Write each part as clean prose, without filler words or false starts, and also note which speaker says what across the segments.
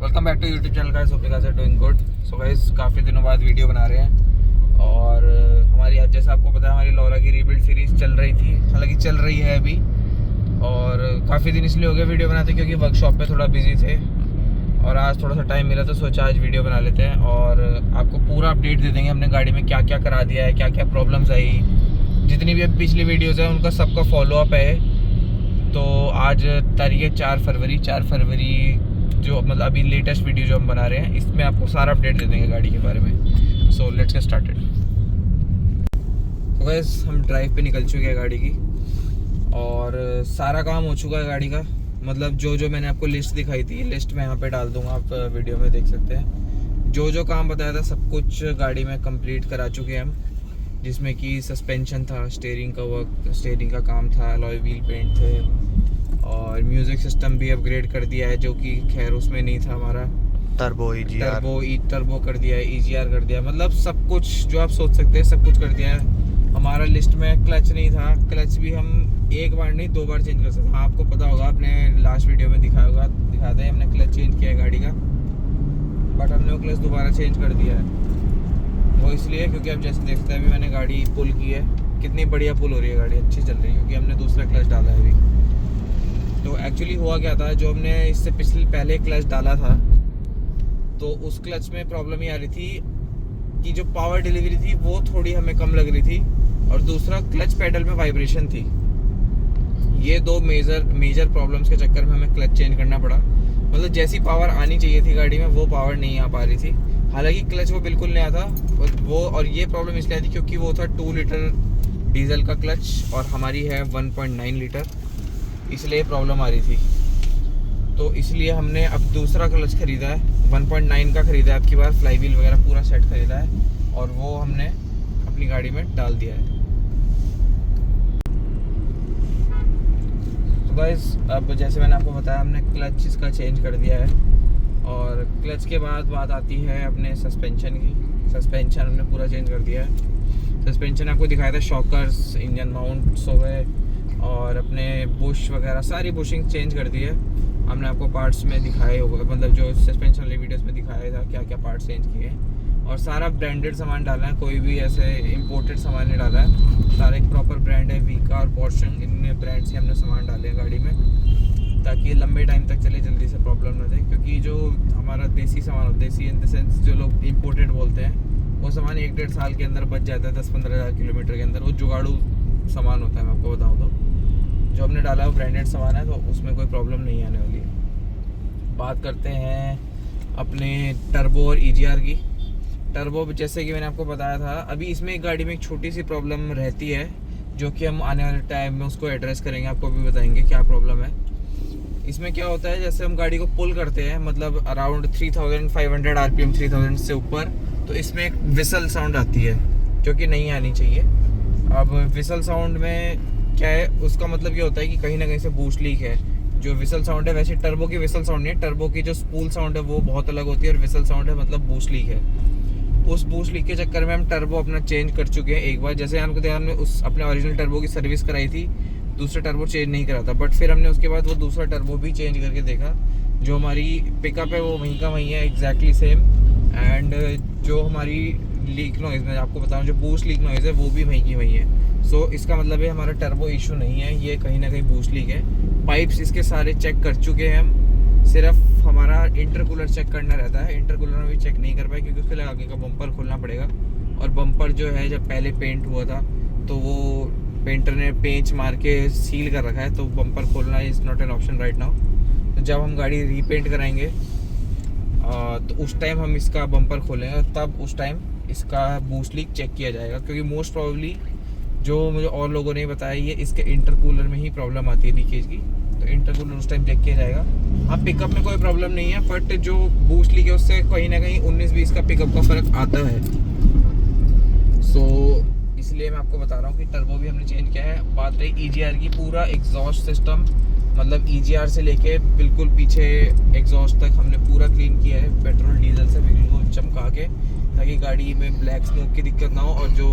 Speaker 1: Welcome back to YouTube channel guys, hope you guys are doing good. So guys काफ़ी दिनों बाद video बना रहे हैं और हमारी आज जैसा आपको पता है हमारी लौरा की रीबिल्ड सीरीज़ चल रही थी, हालांकि चल रही है अभी। और काफ़ी दिन इसलिए हो गया वीडियो बनाते क्योंकि वर्कशॉप पे थोड़ा बिजी थे और आज थोड़ा सा टाइम मिला तो सोचा आज वीडियो बना लेते हैं और आपको पूरा अपडेट दे देंगे हमने गाड़ी में क्या क्या करा दिया है, क्या क्या प्रॉब्लम्स आई, जितनी भी अब पिछली वीडियोज़ हैं उनका सबका फॉलोअप है। तो आज तारीख है 4 फरवरी जो मतलब अभी लेटेस्ट वीडियो जो हम बना रहे हैं इसमें आपको सारा अपडेट दे देंगे गाड़ी के बारे में। So let's get started. तो गाइस हम ड्राइव पे निकल चुके हैं गाड़ी की और सारा काम हो चुका है गाड़ी का। मतलब जो मैंने आपको लिस्ट दिखाई थी, लिस्ट मैं यहाँ पे डाल दूंगा, आप वीडियो में देख सकते हैं। जो काम बताया था सब कुछ गाड़ी में कंप्लीट करा चुके हैं हम, जिसमें कि सस्पेंशन था, स्टीयरिंग का वर्क, स्टीयरिंग का काम था, अलॉय व्हील पेंट थे और म्यूज़िक सिस्टम भी अपग्रेड कर दिया है जो कि खैर उसमें नहीं था हमारा। टर्बो कर दिया है, EGR कर दिया, मतलब सब कुछ जो आप सोच सकते हैं सब कुछ कर दिया है। हमारा लिस्ट में क्लच नहीं था, क्लच भी हम एक बार नहीं 2 बार चेंज कर सकते। हाँ, आपको पता होगा, आपने लास्ट वीडियो में दिखाता है हमने क्लच चेंज किया है गाड़ी का, बट हमने वो क्लच दोबारा चेंज कर दिया है। वो इसलिए क्योंकि आप जैसे देखते हैं अभी मैंने गाड़ी पुल की है, कितनी बढ़िया पुल हो रही है, गाड़ी अच्छी चल रही है क्योंकि हमने दूसरा क्लच डाला है अभी। तो एक्चुअली हुआ क्या था, जो हमने इससे पहले क्लच डाला था तो उस क्लच में प्रॉब्लम ये आ रही थी कि जो पावर डिलीवरी थी वो थोड़ी हमें कम लग रही थी और दूसरा क्लच पेडल में वाइब्रेशन थी। ये 2 मेजर प्रॉब्लम्स के चक्कर में हमें क्लच चेंज करना पड़ा। मतलब जैसी पावर आनी चाहिए थी गाड़ी में वो पावर नहीं आ पा रही थी। हालांकि क्लच वो बिल्कुल नहीं आता वो, और ये प्रॉब्लम इसलिए आई थी क्योंकि वो था 2 लीटर डीजल का क्लच और हमारी है 1.9 लीटर, इसलिए प्रॉब्लम आ रही थी। तो इसलिए हमने अब दूसरा क्लच खरीदा है, 1.9 का खरीदा है, आपकी बार फ्लाई व्हील वगैरह पूरा सेट खरीदा है और वो हमने अपनी गाड़ी में डाल दिया है। तो गाइस अब जैसे मैंने आपको बताया हमने क्लच इसका चेंज कर दिया है और क्लच के बाद बात आती है अपने सस्पेंशन की। सस्पेंशन हमने पूरा चेंज कर दिया है। सस्पेंशन आपको दिखाया था, शॉकर्स, इंजन माउंट्स हो गए और अपने बुश वगैरह सारी बुशिंग चेंज कर दी है। हमने आपको पार्ट्स में दिखाए होगा, मतलब जो सस्पेंशन वाली वीडियोस में दिखाया था क्या क्या पार्ट्स चेंज किए और सारा ब्रांडेड सामान डाला है, कोई भी ऐसे इंपोर्टेड सामान नहीं डाला है। सारा एक प्रॉपर ब्रांड है, वीका और पोर्शन, इन ब्रांड से हमने सामान डाले हैं गाड़ी में ताकि लंबे टाइम तक चले, जल्दी से प्रॉब्लम ना दे। क्योंकि जो हमारा देसी सामान, देसी इन द सेंस जो लोग इंपोर्टेड बोलते हैं, वो सामान 1-1.5 साल के अंदर बच जाता है, 10-15 हज़ार किलोमीटर के अंदर। वो जुगाड़ू सामान होता है, मैं आपको बताऊँ तो। जो हमने डाला है वो ब्रांडेड सामान है तो उसमें कोई प्रॉब्लम नहीं आने वाली है। बात करते हैं अपने टर्बो और EGR की। टर्बो जैसे कि मैंने आपको बताया था, अभी इसमें एक गाड़ी में एक छोटी सी प्रॉब्लम रहती है जो कि हम आने वाले टाइम में उसको एड्रेस करेंगे, आपको भी बताएंगे क्या प्रॉब्लम है। इसमें क्या होता है, जैसे हम गाड़ी को पुल करते हैं मतलब अराउंड 3500 RPM, 3000 से ऊपर, तो इसमें एक विसल साउंड आती है जो कि नहीं आनी चाहिए। अब विसल साउंड में क्या है, उसका मतलब ये होता है कि कहीं ना कहीं से बूस्ट लीक है। जो विसल साउंड है, वैसे टर्बो की विसल साउंड नहीं है, टर्बो की जो स्पूल साउंड है वो बहुत अलग होती है और विसल साउंड है मतलब बूस्ट लीक है। उस बूस्ट लीक के चक्कर में हम टर्बो अपना चेंज कर चुके हैं एक बार। जैसे हमको ध्यान में उस अपने ओरिजिनल टर्बो की सर्विस कराई थी, दूसरा टर्बो चेंज नहीं करा था, बट फिर हमने उसके बाद वो दूसरा टर्बो भी चेंज करके देखा। जो हमारी पिकअप है वो वहीं का वहीं है, एग्जैक्टली सेम। एंड जो हमारी लीक नॉइज़, मैं आपको बताऊँ, जो बूस्ट लीक नॉइज़ है वो भी वहीं की वहीं है। सो इसका मतलब है हमारा टर्बो इशू नहीं है, ये कहीं ना कहीं बूस्ट लीक है। पाइप्स इसके सारे चेक कर चुके हैं हम, सिर्फ हमारा इंटरकूलर चेक करना रहता है। इंटरकूलर में भी चेक नहीं कर पाए क्योंकि उसके लिए आगे का बम्पर खोलना पड़ेगा और बम्पर जो है जब पहले पेंट हुआ था तो वो पेंटर ने पेंच मार के सील कर रखा है, तो बम्पर खोलना is not an option right now. तो जब हम गाड़ी रीपेंट कराएंगे तो उस टाइम हम इसका बम्पर खोलेंगे और तब उस टाइम इसका बूस्ट लीक चेक किया जाएगा। क्योंकि मोस्ट प्रोबेबली जो मुझे और लोगों ने बताया, ये इसके इंटरकूलर में ही प्रॉब्लम आती है लीकेज की, तो इंटरकूलर उस टाइम चेक किया जाएगा। हाँ, पिकअप में कोई प्रॉब्लम नहीं है, बट जो बूस्ट लीक है उससे कहीं ना कहीं 19-20 का पिकअप का फ़र्क आता है। सो इसलिए मैं आपको बता रहा हूँ कि टर्बो भी हमने चेंज किया है। बात रही EGR की, पूरा एग्जॉस्ट सिस्टम मतलब EGR से लेके बिल्कुल पीछे एग्जॉस्ट तक हमने पूरा क्लीन किया है पेट्रोल डीजल से बिल्कुल चमका के, ताकि गाड़ी में ब्लैक स्मोक की दिक्कत ना हो और जो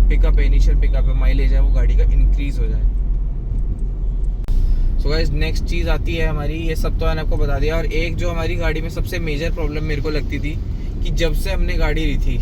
Speaker 1: पिकअप है, इनिशियल पिकअप है, माइलेज है, वो गाड़ी का इंक्रीज़ हो जाए। सो गाइस नेक्स्ट चीज़ आती है हमारी, ये सब तो मैंने आपको बता दिया। और एक जो हमारी गाड़ी में सबसे मेजर प्रॉब्लम मेरे को लगती थी कि जब से हमने गाड़ी ली थी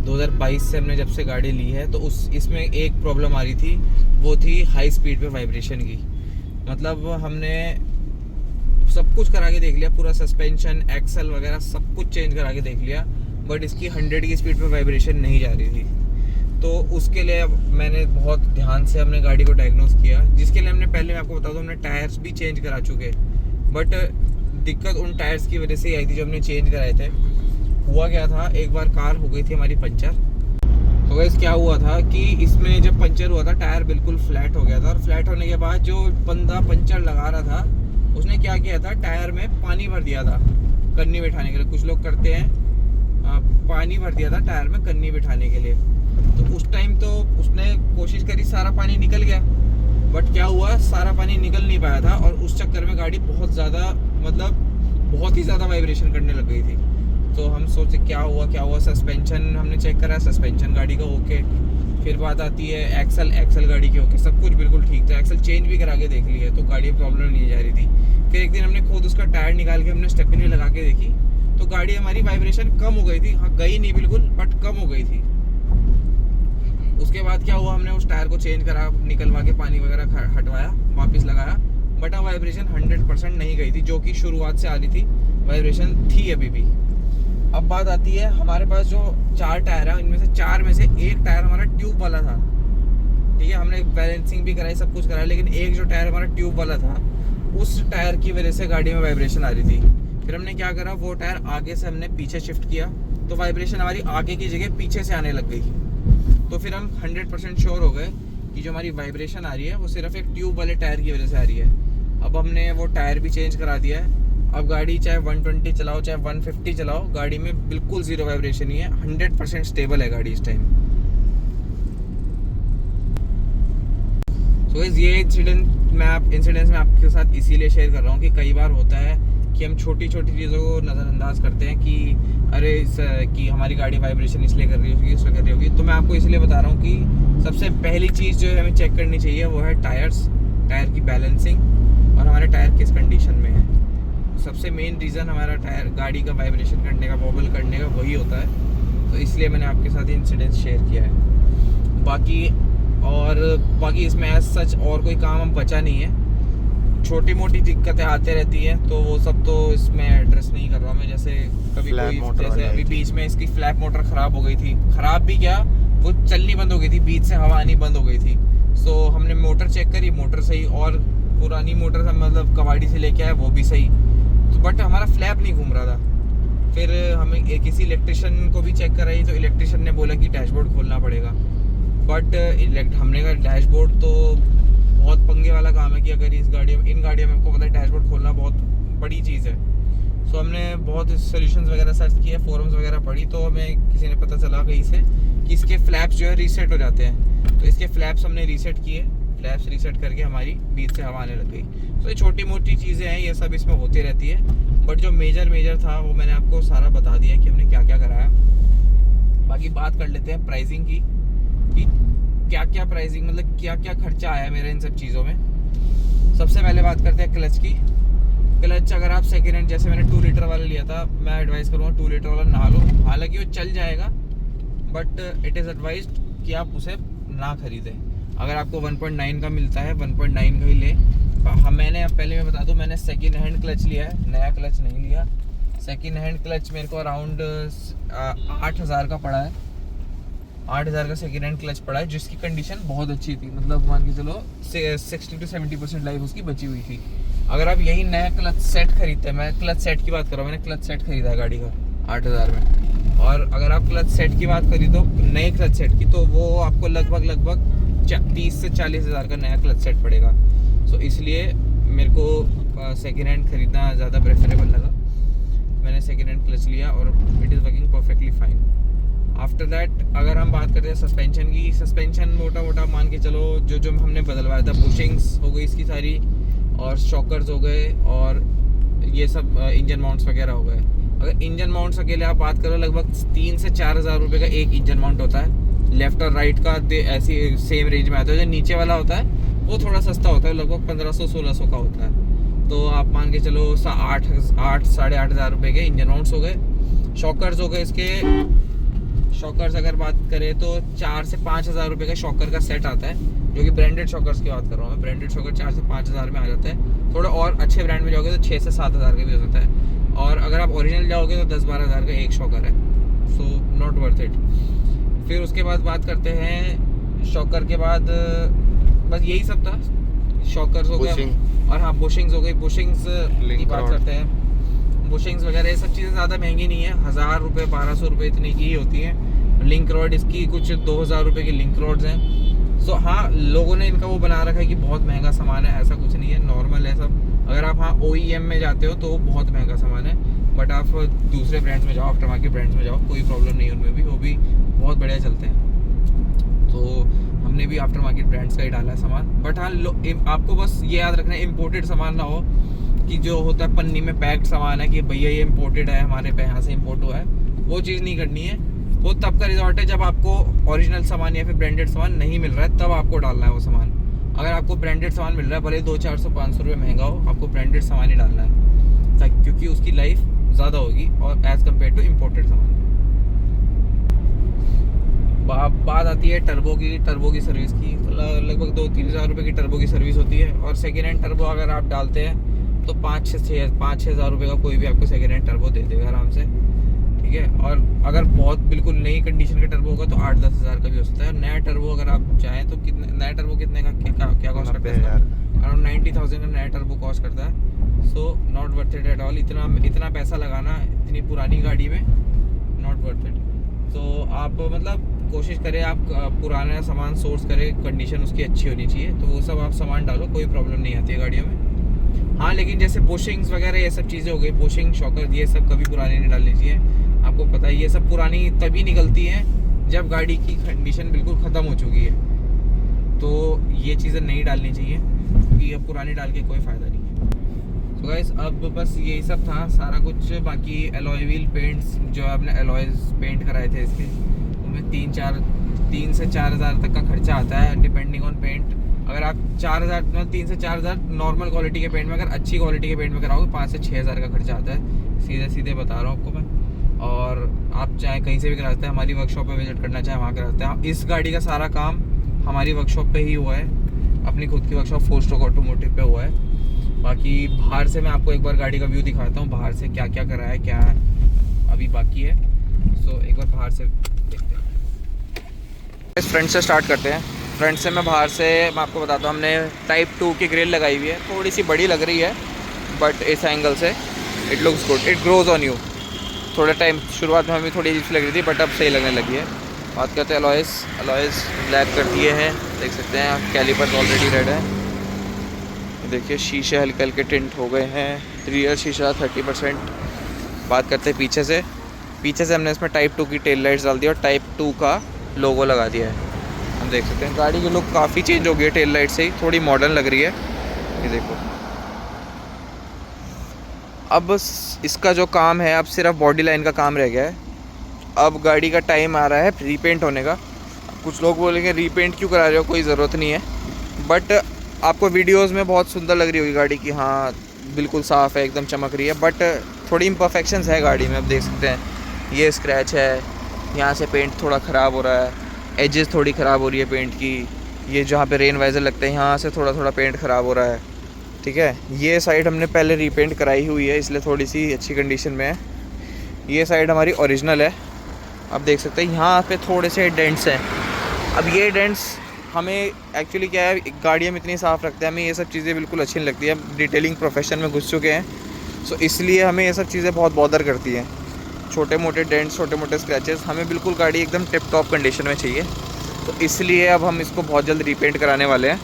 Speaker 1: 2022 से हमने जब से गाड़ी ली है, तो इसमें एक प्रॉब्लम आ रही थी, वो थी हाई स्पीड पे वाइब्रेशन की। मतलब हमने सब कुछ करा के देख लिया, पूरा सस्पेंशन एक्सल वगैरह सब कुछ चेंज करा के देख लिया, बट इसकी 100 की स्पीड पे वाइब्रेशन नहीं जा रही थी। तो उसके लिए अब मैंने बहुत ध्यान से हमने गाड़ी को डायग्नोस किया, जिसके लिए हमने पहले मैं आपको बता दूं हमने टायर्स भी चेंज करा चुके, बट दिक्कत उन टायर्स की वजह से ही आई थी जो हमने चेंज कराए थे। हुआ क्या था, एक बार कार हो गई थी हमारी पंचर। तो वैसे क्या हुआ था कि इसमें जब पंचर हुआ था टायर बिल्कुल फ्लैट हो गया था, और फ्लैट होने के बाद जो बंदा पंचर लगा रहा था उसने क्या किया था, टायर में पानी भर दिया था कन्नी बिठाने के लिए। कुछ लोग करते हैं, पानी भर दिया था टायर में कन्नी बिठाने के लिए। तो उस टाइम तो उसने कोशिश करी, सारा पानी निकल गया, बट क्या हुआ, सारा पानी निकल नहीं पाया था, और उस चक्कर में गाड़ी बहुत ज़्यादा, मतलब बहुत ही ज़्यादा वाइब्रेशन करने लग गई थी। तो हम सोचे क्या हुआ। सस्पेंशन हमने चेक करा, सस्पेंशन गाड़ी का ओके। फिर बात आती है एक्सल गाड़ी की ओके, सब कुछ बिल्कुल ठीक था, एक्सल चेंज भी करा के देख ली है, तो गाड़ी प्रॉब्लम नहीं जा रही थी। फिर एक दिन हमने खुद उसका टायर निकाल के हमने स्टेपनी लगा के देखी, तो गाड़ी हमारी वाइब्रेशन कम हो गई थी। हाँ, गई नहीं बिल्कुल, बट कम हो गई थी। उसके बाद क्या हुआ, हमने उस टायर को चेंज करा, निकलवा के पानी वगैरह हटवाया, वापस लगाया, बट अब वाइब्रेशन 100% नहीं गई थी, जो कि शुरुआत से आ रही थी, वाइब्रेशन थी अभी भी। अब बात आती है, हमारे पास जो 4 टायर है, इनमें से 4 में से एक टायर हमारा ट्यूब वाला था, ठीक है। हमने बैलेंसिंग भी कराई, सब कुछ कराया, लेकिन एक जो टायर हमारा ट्यूब वाला था, उस टायर की वजह से गाड़ी में वाइब्रेशन आ रही थी। फिर हमने क्या करा, वो टायर आगे से हमने पीछे शिफ्ट किया, तो वाइब्रेशन हमारी आगे की जगह पीछे से आने लग गई। तो फिर हम 100% श्योर हो गए कि जो हमारी वाइब्रेशन आ रही है वो सिर्फ एक ट्यूब वाले टायर की वजह से आ रही है। अब हमने वो टायर भी चेंज करा दिया है। अब गाड़ी चाहे 120 चलाओ चाहे 150 चलाओ, गाड़ी में बिल्कुल ज़ीरो वाइब्रेशन ही है, 100% स्टेबल है गाड़ी इस टाइम। तो ये इंसिडेंट्स मैं आपके साथ इसीलिए शेयर कर रहा हूँ कि कई बार होता है कि हम छोटी छोटी चीज़ों को नज़रअंदाज करते हैं कि अरे कि हमारी गाड़ी वाइब्रेशन इसलिए कर रही होगी, इसलिए कर रही होगी। तो मैं आपको इसलिए बता रहा हूँ कि सबसे पहली चीज़ जो है हमें चेक करनी चाहिए वो है टायर की बैलेंसिंग, और हमारे टायर किस कंडीशन में है। सबसे मेन रीज़न हमारा टायर गाड़ी का वाइब्रेशन करने का, वॉबल करने का, वही होता है। तो इसलिए मैंने आपके साथ इंसिडेंट शेयर किया है। बाकी इसमें एज सच और कोई काम हम बचा नहीं है। छोटी मोटी दिक्कतें आते रहती हैं, तो वो सब तो इसमें एड्रेस नहीं कर रहा मैं। जैसे कभी कोई, जैसे अभी बीच में इसकी फ्लैप मोटर ख़राब हो गई थी, ख़राब भी क्या, वो चलनी बंद हो गई थी, बीच से हवा आनी बंद हो गई थी। सो हमने मोटर चेक करी, मोटर सही, और पुरानी मोटर मतलब कबाड़ी से लेके आए, वो भी सही। तो बट हमारा फ्लैप नहीं घूम रहा था। फिर हमें किसी इलेक्ट्रिशियन को भी चेक कराई, तो इलेक्ट्रिशियन ने बोला कि डैशबोर्ड खोलना पड़ेगा। बट हमने कहा डैशबोर्ड तो बहुत पंगे वाला काम है कि अगर इन गाड़ियों में आपको पता है डैशबोर्ड खोलना बहुत बड़ी चीज़ है। सो हमने बहुत सोल्यूशंस वगैरह सर्च किए, फोरम्स वगैरह पढ़ी, तो हमें किसी ने पता चला कहीं से कि इसके फ्लैप्स जो है रीसेट हो जाते हैं। तो इसके फ्लैप्स हमने रीसेट किए, फ्लैप्स रीसेट करके हमारी बीच से हवा आने लग गई। तो ये छोटी मोटी चीज़ें हैं, ये सब इसमें होती रहती है, बट जो मेजर था वो मैंने आपको सारा बता दिया कि हमने क्या क्या कराया। बाकी बात कर लेते हैं प्राइसिंग की, कि क्या क्या प्राइसिंग, मतलब क्या क्या खर्चा आया मेरा इन सब चीज़ों में। सबसे पहले बात करते हैं क्लच की। क्लच अगर आप सेकेंड हैंड, जैसे मैंने 2 लीटर वाला लिया था, मैं एडवाइस करूँगा 2 लीटर वाला ना लो। हालांकि वो चल जाएगा, बट इट इज़ एडवाइज्ड कि आप उसे ना खरीदें। अगर आपको 1.9 का मिलता है, 1.9 का ही ले। मैंने पहले मैं बता दूं, मैंने सेकेंड हैंड क्लच लिया है, नया क्लच नहीं लिया। सेकेंड हैंड क्लच मेरे को अराउंड 8,000 का पड़ा है। 8,000 का सेकेंड हैंड क्लच पड़ा है, जिसकी कंडीशन बहुत अच्छी थी, मतलब मान के चलो 60 to 70% लाइफ उसकी बची हुई थी। अगर आप यही नया क्लच सेट खरीदते हैं, मैं क्लच सेट की बात कर रहा हूँ, मैंने क्लच सेट खरीदा है गाड़ी का 8,000 में। और अगर आप क्लच सेट की बात करी तो नए क्लच सेट की, तो वो आपको लगभग 30 से 40,000 का नया क्लच सेट पड़ेगा। सो इसलिए मेरे को सेकेंड हैंड खरीदना ज़्यादा प्रेफरेबल लगा। मैंने सेकेंड हैंड क्लच लिया और it is working perfectly fine. After that अगर हम बात करते हैं सस्पेंशन की, सस्पेंशन मोटा मान के चलो जो हमने बदलवाया था, बुशिंग्स हो गई इसकी सारी, और शॉकर्स हो गए, और ये सब इंजन माउंट्स वगैरह हो गए। अगर इंजन माउंट्स अकेले आप बात करो, लगभग 3 से 4,000 रुपये का एक इंजन माउंट होता है। लेफ्ट और राइट का ऐसी सेम रेंज में आता है। जो नीचे वाला होता है वो थोड़ा सस्ता होता है, लगभग 1500-1600 का होता है। तो आप मान के चलो 8,500 रुपये के इंजन माउंट्स हो गए। शॉकर्स हो गए इसके। शॉकर्स अगर बात करें तो 4 से 5,000 रुपये का शॉकर का सेट आता है, जो कि ब्रांडेड शॉकर्स की बात कर रहा हूँ मैं। ब्रांडेड शॉकर 4 से 5,000 में आ जाता है। थोड़ा और अच्छे ब्रांड में जाओगे तो 6 से 7,000 का भी हो सकता है। और अगर आप ओरिजिनल जाओगे तो 10-12 हज़ार का एक शॉकर है। So not worth it. फिर उसके बाद बात करते हैं शॉकर के बाद, बस यही सब था। शॉकर्स हो गए और हाँ बुशिंग्स हो गई। बुशिंग्स की बात करते हैं। बुशिंग्स वगैरह ये सब चीज़ें ज़्यादा महंगी नहीं है, 1,000 रुपये 1,200 रुपये इतनी की ही होती हैं। लिंक रॉड इसकी कुछ 2,000 रुपये की लिंक रॉड्स हैं। सो हाँ, लोगों ने इनका वो बना रखा है कि बहुत महंगा सामान है, ऐसा कुछ नहीं है, नॉर्मल है सब। अगर आप हाँ OEM में जाते हो तो बहुत महंगा सामान है, बट आप दूसरे ब्रांड्स में जाओ, आफ्टर मार्केट ब्रांड्स में जाओ, कोई प्रॉब्लम नहीं है उनमें भी, वो भी बहुत बढ़िया चलते हैं। तो हमने भी आफ्टर मार्केट ब्रांड्स का ही डाला है सामान। बट हाँ आपको बस ये याद रखना है, इम्पोर्टेड सामान ना हो, कि जो होता है पन्नी में पैक्ड सामान है कि भैया ये इम्पोर्टेड है, हमारे पे यहाँ से इम्पोर्ट हुआ है, वो चीज़ नहीं करनी है। वो तब का रिजॉर्ट है जब आपको ओरिजिनल सामान या फिर ब्रांडेड सामान नहीं मिल रहा है, तब आपको डालना है वो सामान। अगर आपको ब्रांडेड सामान मिल रहा है, भले 200-400-500 रुपये महंगा हो, आपको ब्रांडेड सामान ही डालना है, क्योंकि उसकी लाइफ ज़्यादा होगी और एज़ कम्पेयर टू इम्पोर्टेड सामान। बात आती है टर्बो की सर्विस की। लगभग 2-3 हज़ार रुपये की टर्बो की सर्विस होती है। और सेकेंड हैंड टर्बो अगर आप डालते हैं तो 5-6 हज़ार रुपये का कोई भी आपको सेकेंड हैंड टर्बो दे देगा आराम से, ठीक है। और अगर बहुत बिल्कुल नई कंडीशन का टर्बो होगा तो 8-10 हज़ार का भी हो सकता है। नया टर्बो अगर आप चाहें तो नया टर्बो कितने का क्या कॉस्ट करता है? अराउंड 90,000 का नया टर्बो कॉस्ट करता है। So not worth it at all. इतना पैसा लगाना इतनी पुरानी गाड़ी में, नॉट वर्थ इट। तो आप मतलब कोशिश करें, आप पुराना सामान सोर्स करें, कंडीशन उसकी अच्छी होनी चाहिए, तो वो सब आप सामान डालो, कोई प्रॉब्लम नहीं आती है गाड़ियों में। हाँ, लेकिन जैसे बुशिंग्स वगैरह ये सब चीज़ें हो गई, बुशिंग शॉकर ये सब कभी पुरानी नहीं डालनी चाहिए। आपको पता है ये सब पुरानी तभी निकलती हैं जब गाड़ी की कंडीशन बिल्कुल ख़त्म हो चुकी है, तो ये चीज़ें नहीं डालनी चाहिए, क्योंकि अब पुरानी डाल के कोई फ़ायदा नहीं है। तो गाइस अब बस यही सब था सारा कुछ। बाकी एलॉय व्हील पेंट्स जो आपने एलॉयज पेंट कराए थे इसके, उनमें 3 से 4 हज़ार तक का खर्चा आता है, डिपेंडिंग ऑन पेंट। अगर आप 3 से 4 हज़ार नॉर्मल क्वालिटी के पेंट में, अगर अच्छी क्वालिटी के पेंट में कराओगे 5 से 6 हज़ार का खर्चा आता है, सीधे बता रहा हूँ आपको मैं। और आप चाहे कहीं से भी करा सकते हैं, हमारी वर्कशॉप पे विजिट करना चाहे वहाँ करा सकते हैं। इस गाड़ी का सारा काम हमारी वर्कशॉप पे ही हुआ है, अपनी खुद की वर्कशॉप 4 स्ट्रोक ऑटोमोटिव पे हुआ है। बाकी बाहर से मैं आपको एक बार गाड़ी का व्यू दिखाता हूँ, बाहर से क्या क्या करा है, क्या अभी बाकी है। सो एक बार बाहर से देखते हैं। इस फ्रंट से स्टार्ट करते हैं। फ्रंट से मैं आपको बताता हूँ, हमने टाइप 2 की ग्रिल लगाई हुई है। थोड़ी सी बड़ी लग रही है, बट इस एंगल से it looks good, it grows on you. थोड़ा टाइम शुरुआत में हमें थोड़ी अजीब सी लग रही थी, बट अब सही लगने लगी है। बात करते हैं अलॉयज़ ब्लैक कर दिए हैं, देख सकते हैं। कैलिपर्स ऑलरेडी रेड है, देखिए शीशे हल्के हल्के टिंट हो गए हैं। रियर शीशा 30%। बात करते हैं पीछे से हमने इसमें टाइप 2 की टेल लाइट्स डाल दी और टाइप 2 का लोगो लगा दिया है। हम देख सकते हैं गाड़ी की लुक काफ़ी चेंज हो गई है, टेल लाइट से ही थोड़ी मॉडर्न लग रही है। ये देखो, अब इसका जो काम है, अब सिर्फ बॉडी लाइन का काम रह गया है। अब गाड़ी का टाइम आ रहा है रीपेंट होने का। कुछ लोग बोलेंगे रीपेंट क्यों करा रहे हो, कोई ज़रूरत नहीं है, बट आपको वीडियोस में बहुत सुंदर लग रही होगी गाड़ी की, हाँ बिल्कुल साफ़ है, एकदम चमक रही है। बट थोड़ी इम्परफेक्शंस है गाड़ी में। अब देख सकते हैं ये स्क्रैच है, यहाँ से पेंट थोड़ा ख़राब हो रहा है, एजेस थोड़ी ख़राब हो रही है पेंट की। ये जहाँ पे रेन वाइज़र लगते हैं यहाँ से थोड़ा पेंट ख़राब हो रहा है, ठीक है। ये साइड हमने पहले रीपेंट कराई हुई है, इसलिए थोड़ी सी अच्छी कंडीशन में है। ये साइड हमारी ओरिजिनल है। अब देख सकते हैं यहाँ पे थोड़े से डेंट्स हैं। अब ये डेंट्स हमें एक्चुअली क्या है, गाड़ियाँ में इतनी साफ़ रखते हैं, हमें ये सब चीज़ें बिल्कुल अच्छी नहीं लगती है। हम डिटेलिंग प्रोफेशन में घुस चुके हैं, सो इसलिए हमें ये सब चीज़ें बहुत बॉदर करती हैं। छोटे मोटे डेंट्स, छोटे मोटे स्क्रैचेस, हमें बिल्कुल गाड़ी एकदम टिप टॉप कंडीशन में चाहिए, तो इसलिए अब हम इसको बहुत जल्द रीपेंट कराने वाले हैं।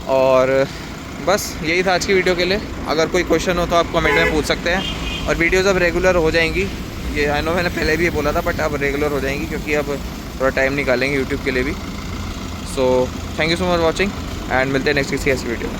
Speaker 1: और बस यही था आज की वीडियो के लिए। अगर कोई क्वेश्चन हो तो आप कमेंट में पूछ सकते हैं। और वीडियोज़ अब रेगुलर हो जाएंगी, ये आई नो मैंने पहले भी ये बोला था, बट अब रेगुलर हो जाएंगी क्योंकि अब थोड़ा टाइम निकालेंगे यूट्यूब के लिए भी। So thank you so much watching and मिलते हैं नेक्स्ट किसी ऐसी वीडियो में।